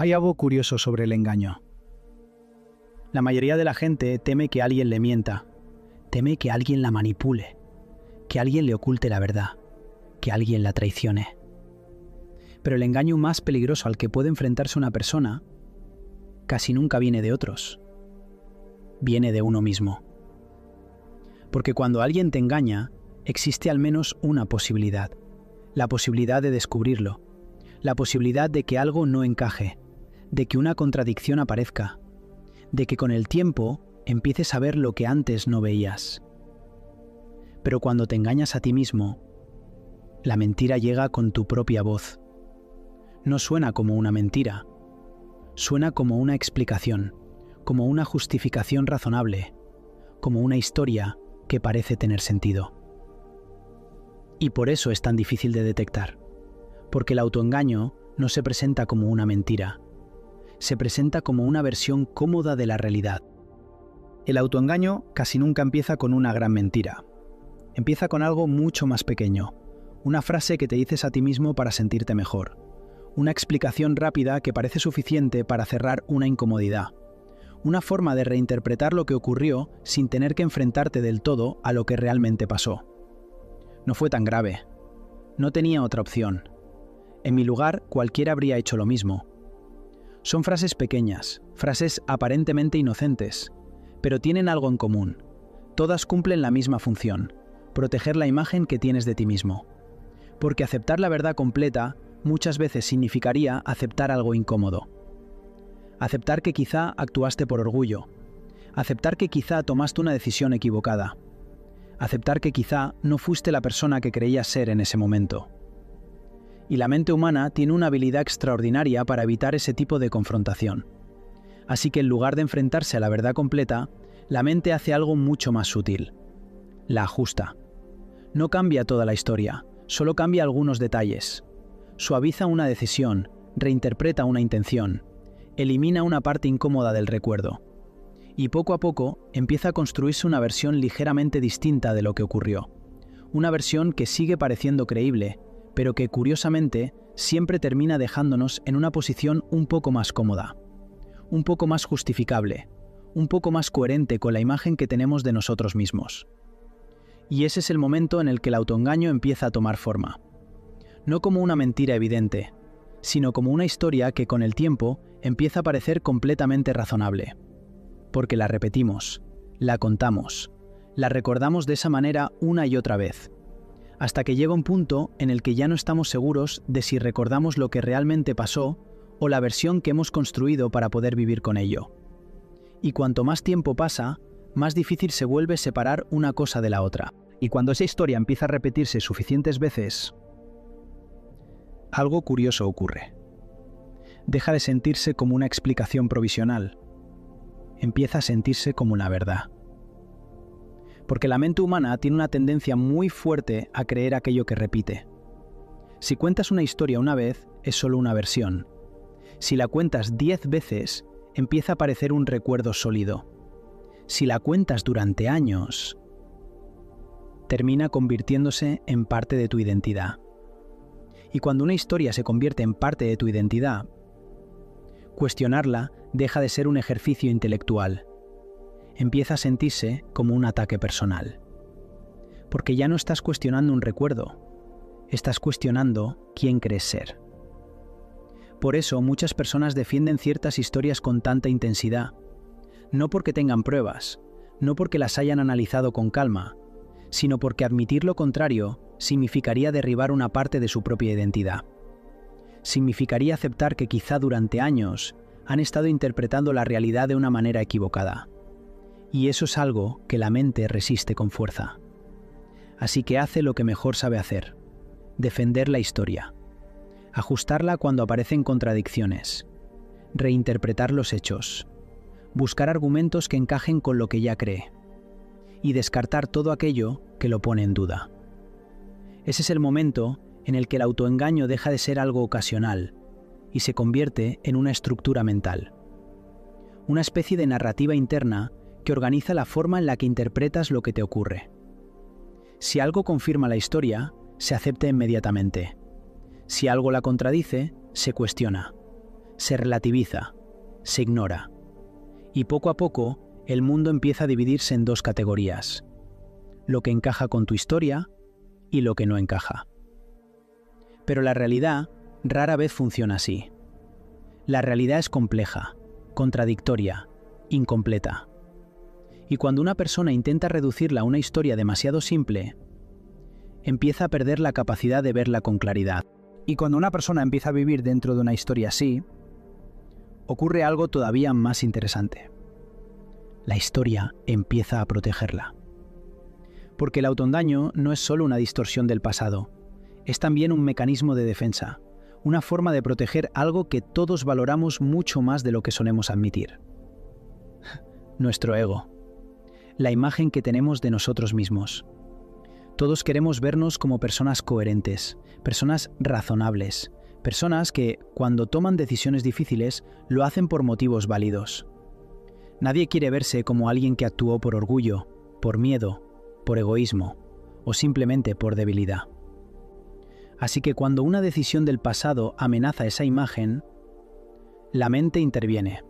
Hay algo curioso sobre el engaño. La mayoría de la gente teme que alguien le mienta, teme que alguien la manipule, que alguien le oculte la verdad, que alguien la traicione. Pero el engaño más peligroso al que puede enfrentarse una persona casi nunca viene de otros, viene de uno mismo. Porque cuando alguien te engaña, existe al menos una posibilidad, la posibilidad de descubrirlo, la posibilidad de que algo no encaje, de que una contradicción aparezca, de que con el tiempo empieces a ver lo que antes no veías. Pero cuando te engañas a ti mismo, la mentira llega con tu propia voz. No suena como una mentira, suena como una explicación, como una justificación razonable, como una historia que parece tener sentido. Y por eso es tan difícil de detectar, porque el autoengaño no se presenta como una mentira, se presenta como una versión cómoda de la realidad. El autoengaño casi nunca empieza con una gran mentira. Empieza con algo mucho más pequeño, una frase que te dices a ti mismo para sentirte mejor, una explicación rápida que parece suficiente para cerrar una incomodidad, una forma de reinterpretar lo que ocurrió sin tener que enfrentarte del todo a lo que realmente pasó. No fue tan grave. No tenía otra opción. En mi lugar, cualquiera habría hecho lo mismo. Son frases pequeñas, frases aparentemente inocentes, pero tienen algo en común. Todas cumplen la misma función: proteger la imagen que tienes de ti mismo. Porque aceptar la verdad completa muchas veces significaría aceptar algo incómodo. Aceptar que quizá actuaste por orgullo. Aceptar que quizá tomaste una decisión equivocada. Aceptar que quizá no fuiste la persona que creías ser en ese momento. Y la mente humana tiene una habilidad extraordinaria para evitar ese tipo de confrontación. Así que en lugar de enfrentarse a la verdad completa, la mente hace algo mucho más sutil. La ajusta. No cambia toda la historia, solo cambia algunos detalles. Suaviza una decisión, reinterpreta una intención, elimina una parte incómoda del recuerdo. Y poco a poco empieza a construirse una versión ligeramente distinta de lo que ocurrió. Una versión que sigue pareciendo creíble, pero que curiosamente siempre termina dejándonos en una posición un poco más cómoda, un poco más justificable, un poco más coherente con la imagen que tenemos de nosotros mismos. Y ese es el momento en el que el autoengaño empieza a tomar forma. No como una mentira evidente, sino como una historia que con el tiempo empieza a parecer completamente razonable. Porque la repetimos, la contamos, la recordamos de esa manera una y otra vez, hasta que llega un punto en el que ya no estamos seguros de si recordamos lo que realmente pasó o la versión que hemos construido para poder vivir con ello. Y cuanto más tiempo pasa, más difícil se vuelve separar una cosa de la otra. Y cuando esa historia empieza a repetirse suficientes veces, algo curioso ocurre. Deja de sentirse como una explicación provisional. Empieza a sentirse como una verdad. Porque la mente humana tiene una tendencia muy fuerte a creer aquello que repite. Si cuentas una historia una vez, es solo una versión. Si la cuentas 10 veces, empieza a parecer un recuerdo sólido. Si la cuentas durante años, termina convirtiéndose en parte de tu identidad. Y cuando una historia se convierte en parte de tu identidad, cuestionarla deja de ser un ejercicio intelectual. Empieza a sentirse como un ataque personal. Porque ya no estás cuestionando un recuerdo, estás cuestionando quién crees ser. Por eso muchas personas defienden ciertas historias con tanta intensidad, no porque tengan pruebas, no porque las hayan analizado con calma, sino porque admitir lo contrario significaría derribar una parte de su propia identidad. Significaría aceptar que quizá durante años han estado interpretando la realidad de una manera equivocada. Y eso es algo que la mente resiste con fuerza. Así que hace lo que mejor sabe hacer: defender la historia, ajustarla cuando aparecen contradicciones, reinterpretar los hechos, buscar argumentos que encajen con lo que ya cree, y descartar todo aquello que lo pone en duda. Ese es el momento en el que el autoengaño deja de ser algo ocasional y se convierte en una estructura mental. Una especie de narrativa interna que organiza la forma en la que interpretas lo que te ocurre. Si algo confirma la historia, se acepta inmediatamente. Si algo la contradice, se cuestiona. se relativiza, se ignora. Y poco a poco, el mundo empieza a dividirse en dos categorías: lo que encaja con tu historia y lo que no encaja. Pero la realidad rara vez funciona así. La realidad es compleja, contradictoria, incompleta. Y cuando una persona intenta reducirla a una historia demasiado simple, empieza a perder la capacidad de verla con claridad. Y cuando una persona empieza a vivir dentro de una historia así, ocurre algo todavía más interesante. La historia empieza a protegerla. Porque el autoengaño no es solo una distorsión del pasado, es también un mecanismo de defensa, una forma de proteger algo que todos valoramos mucho más de lo que solemos admitir. Nuestro ego. La imagen que tenemos de nosotros mismos. Todos queremos vernos como personas coherentes, personas razonables, personas que, cuando toman decisiones difíciles, lo hacen por motivos válidos. Nadie quiere verse como alguien que actuó por orgullo, por miedo, por egoísmo o simplemente por debilidad. Así que cuando una decisión del pasado amenaza esa imagen, la mente interviene.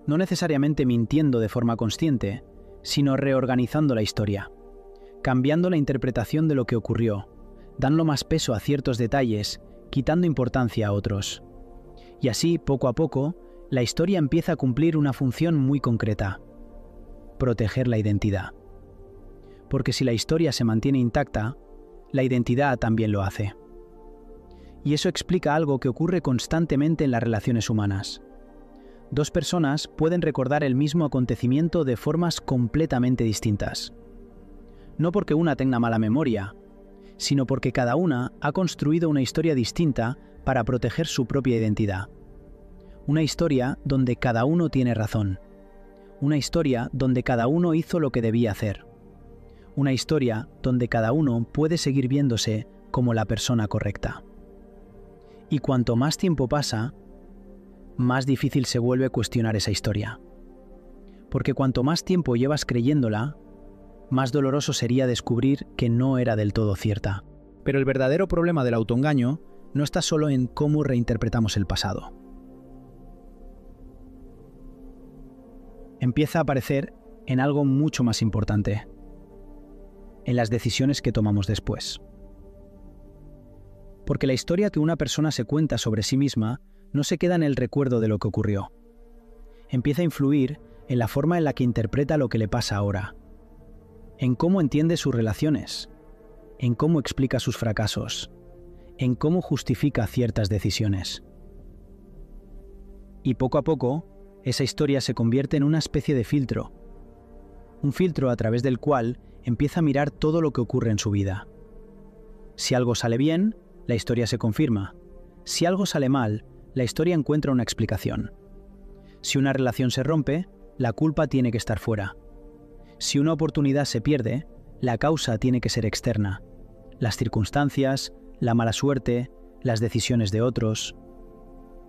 No necesariamente mintiendo de forma consciente, sino reorganizando la historia, cambiando la interpretación de lo que ocurrió, dando más peso a ciertos detalles, quitando importancia a otros. Y así, poco a poco, la historia empieza a cumplir una función muy concreta: proteger la identidad. Porque si la historia se mantiene intacta, la identidad también lo hace. Y eso explica algo que ocurre constantemente en las relaciones humanas. Dos personas pueden recordar el mismo acontecimiento de formas completamente distintas. No porque una tenga mala memoria, sino porque cada una ha construido una historia distinta para proteger su propia identidad. Una historia donde cada uno tiene razón. Una historia donde cada uno hizo lo que debía hacer. Una historia donde cada uno puede seguir viéndose como la persona correcta. Y cuanto más tiempo pasa, más difícil se vuelve cuestionar esa historia. Porque cuanto más tiempo llevas creyéndola, más doloroso sería descubrir que no era del todo cierta. Pero el verdadero problema del autoengaño no está solo en cómo reinterpretamos el pasado. Empieza a aparecer en algo mucho más importante: en las decisiones que tomamos después. Porque la historia que una persona se cuenta sobre sí misma no se queda en el recuerdo de lo que ocurrió. Empieza a influir en la forma en la que interpreta lo que le pasa ahora, en cómo entiende sus relaciones, en cómo explica sus fracasos, en cómo justifica ciertas decisiones. Y poco a poco, esa historia se convierte en una especie de filtro. Un filtro a través del cual empieza a mirar todo lo que ocurre en su vida. Si algo sale bien, la historia se confirma. Si algo sale mal, la historia encuentra una explicación. Si una relación se rompe, la culpa tiene que estar fuera. Si una oportunidad se pierde, la causa tiene que ser externa. Las circunstancias, la mala suerte, las decisiones de otros,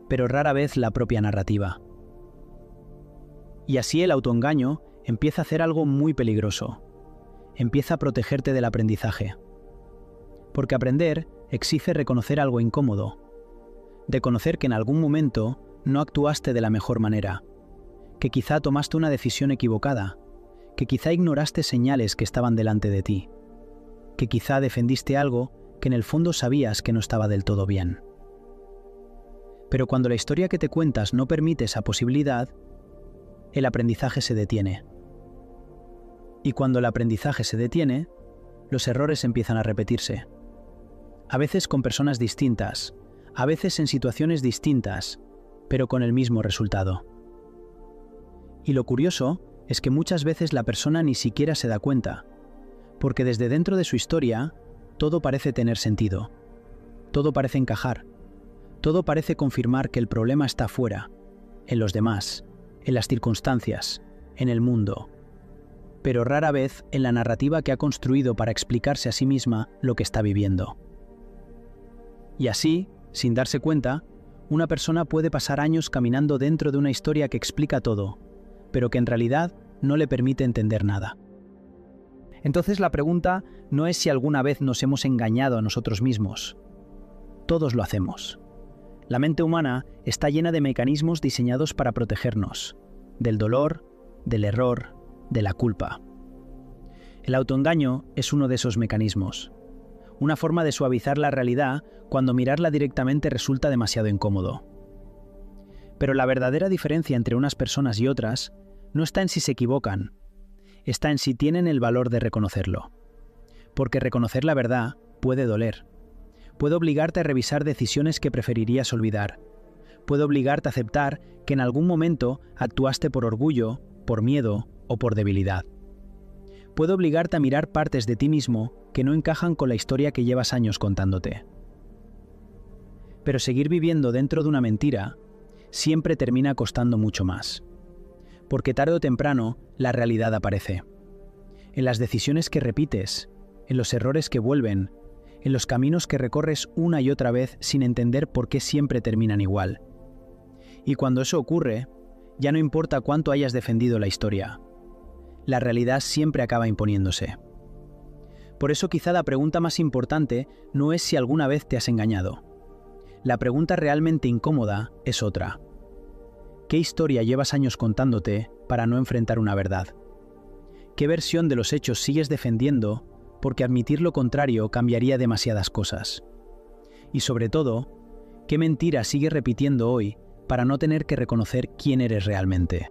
pero rara vez la propia narrativa. Y así el autoengaño empieza a hacer algo muy peligroso. Empieza a protegerte del aprendizaje. Porque aprender exige reconocer algo incómodo. De conocer que en algún momento no actuaste de la mejor manera. Que quizá tomaste una decisión equivocada. Que quizá ignoraste señales que estaban delante de ti. Que quizá defendiste algo que en el fondo sabías que no estaba del todo bien. Pero cuando la historia que te cuentas no permite esa posibilidad, el aprendizaje se detiene. Y cuando el aprendizaje se detiene, los errores empiezan a repetirse. A veces con personas distintas, a veces en situaciones distintas, pero con el mismo resultado. Y lo curioso es que muchas veces la persona ni siquiera se da cuenta, porque desde dentro de su historia, todo parece tener sentido, todo parece encajar, todo parece confirmar que el problema está fuera, en los demás, en las circunstancias, en el mundo, pero rara vez en la narrativa que ha construido para explicarse a sí misma lo que está viviendo. Y así, sin darse cuenta, una persona puede pasar años caminando dentro de una historia que explica todo, pero que en realidad no le permite entender nada. Entonces la pregunta no es si alguna vez nos hemos engañado a nosotros mismos. Todos lo hacemos. La mente humana está llena de mecanismos diseñados para protegernos del dolor, del error, de la culpa. El autoengaño es uno de esos mecanismos, una forma de suavizar la realidad cuando mirarla directamente resulta demasiado incómodo. Pero la verdadera diferencia entre unas personas y otras no está en si se equivocan, está en si tienen el valor de reconocerlo. Porque reconocer la verdad puede doler. Puede obligarte a revisar decisiones que preferirías olvidar. Puede obligarte a aceptar que en algún momento actuaste por orgullo, por miedo o por debilidad. Puede obligarte a mirar partes de ti mismo que no encajan con la historia que llevas años contándote. Pero seguir viviendo dentro de una mentira siempre termina costando mucho más. Porque tarde o temprano la realidad aparece. En las decisiones que repites, en los errores que vuelven, en los caminos que recorres una y otra vez sin entender por qué siempre terminan igual. Y cuando eso ocurre, ya no importa cuánto hayas defendido la historia. La realidad siempre acaba imponiéndose. Por eso quizá la pregunta más importante no es si alguna vez te has engañado. La pregunta realmente incómoda es otra. ¿Qué historia llevas años contándote para no enfrentar una verdad? ¿Qué versión de los hechos sigues defendiendo porque admitir lo contrario cambiaría demasiadas cosas? Y sobre todo, ¿qué mentira sigues repitiendo hoy para no tener que reconocer quién eres realmente?